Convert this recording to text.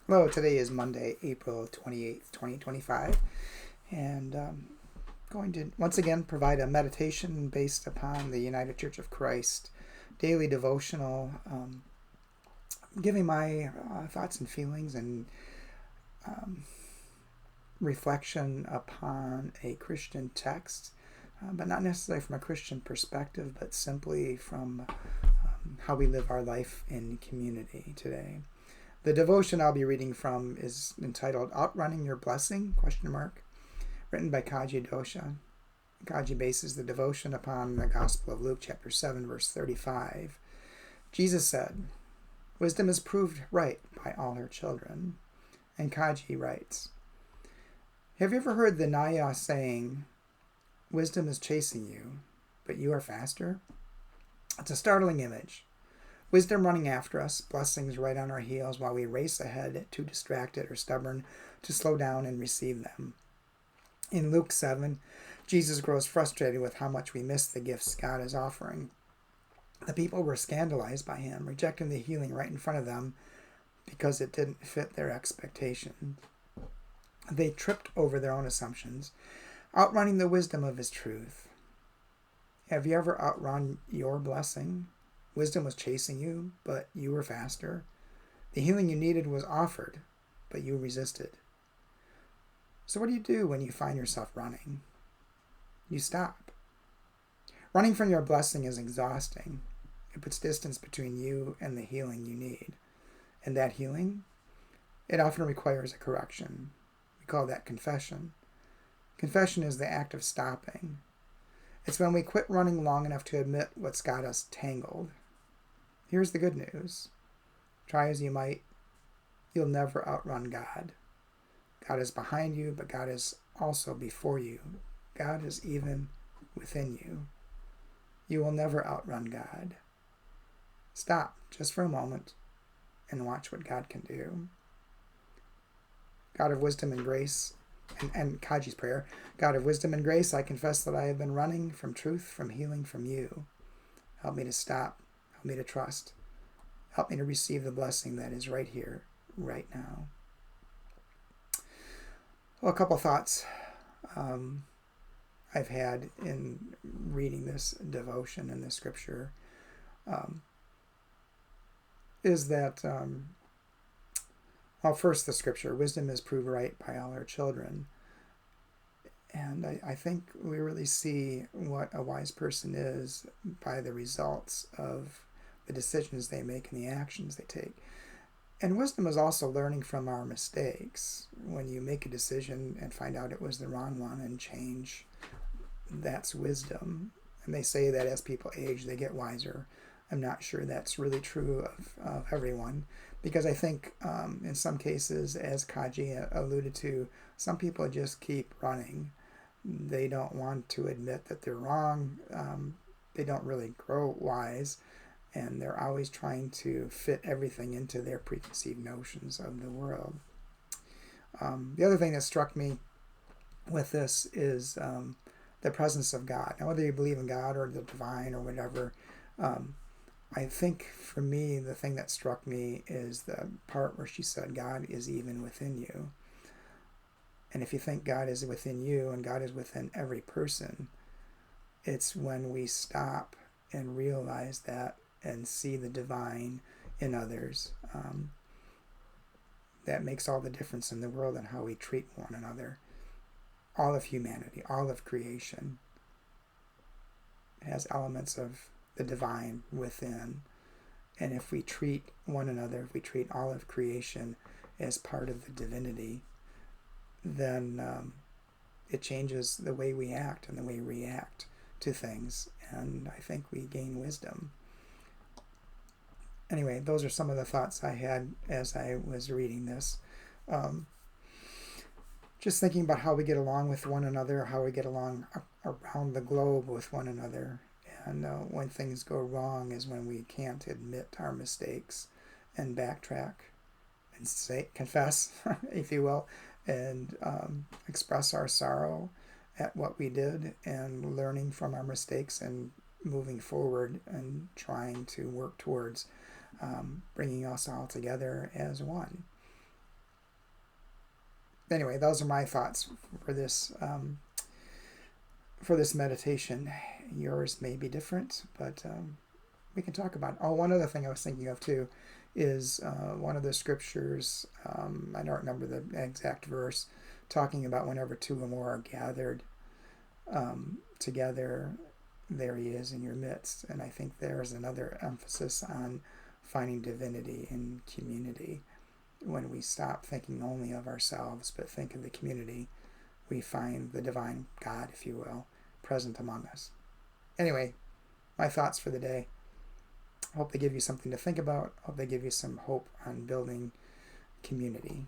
Hello, today is Monday, April 28th, 2025, and going to once again provide a meditation based upon the United Church of Christ daily devotional, giving my thoughts and feelings and um, reflection upon a Christian text, but not necessarily from a Christian perspective, but simply from how we live our life in community today. The devotion I'll be reading from is entitled Outrunning Your Blessing, ? Written by Kaji Dosha. Kaji bases the devotion upon the Gospel of Luke chapter 7, verse 35. Jesus said, "Wisdom is proved right by all her children." And Kaji writes, "Have you ever heard the Naya saying, 'Wisdom is chasing you, but you are faster'? It's a startling image. Wisdom running after us, blessings right on our heels while we race ahead, too distracted or stubborn to slow down and receive them." In Luke 7, Jesus grows frustrated with how much we miss the gifts God is offering. The people were scandalized by him, rejecting the healing right in front of them because it didn't fit their expectations. They tripped over their own assumptions, outrunning the wisdom of his truth. Have you ever outrun your blessing? Wisdom was chasing you, but you were faster. The healing you needed was offered, but you resisted. So what do you do when you find yourself running? You stop. Running from your blessing is exhausting. It puts distance between you and the healing you need. And that healing, it often requires a correction. We call that confession. Confession is the act of stopping. It's when we quit running long enough to admit what's got us tangled. Here's the good news. Try as you might, you'll never outrun God. God is behind you, but God is also before you. God is even within you. You will never outrun God. Stop just for a moment and watch what God can do. God of wisdom and grace, and Kaji's prayer, God of wisdom and grace, I confess that I have been running from truth, from healing, from you. Help me to stop. Help me to trust. Help me to receive the blessing that is right here, right now. Well, a couple thoughts I've had in reading this devotion and this scripture is that, first the scripture, wisdom is proved right by all our children. And I think we really see what a wise person is by the results of the decisions they make and the actions they take. And wisdom is also learning from our mistakes. When you make a decision and find out it was the wrong one and change, that's wisdom. And they say that as people age, they get wiser. I'm not sure that's really true of everyone, because I think in some cases, as Kaji alluded to, some people just keep running. They don't want to admit that they're wrong. They don't really grow wise, and they're always trying to fit everything into their preconceived notions of the world. The other thing that struck me with this is the presence of God. Now, whether you believe in God or the divine or whatever, I think for me, the thing that struck me is the part where she said, God is even within you. And if you think God is within you and God is within every person, it's when we stop and realize that and see the divine in others that makes all the difference in the world and how we treat one another. All of humanity, all of creation has elements of the divine within. And if we treat one another, if we treat all of creation as part of the divinity, then it changes the way we act and the way we react to things. And I think we gain wisdom. Anyway, those are some of the thoughts I had as I was reading this. Just thinking about how we get along with one another, how we get along around the globe with one another. And when things go wrong is when we can't admit our mistakes and backtrack and confess, if you will, and express our sorrow at what we did and learning from our mistakes and moving forward and trying to work towards bringing us all together as one. anyway, those are my thoughts for this meditation. Yours may be different, but we can talk about it. Oh, one other thing I was thinking of too is one of the scriptures. I don't remember the exact verse, talking about whenever two or more are gathered together, there he is in your midst. And I think there's another emphasis on finding divinity in community. When we stop thinking only of ourselves, but think of the community, we find the divine God, if you will, present among us. Anyway, my thoughts for the day. I hope they give you something to think about. I hope they give you some hope on building community.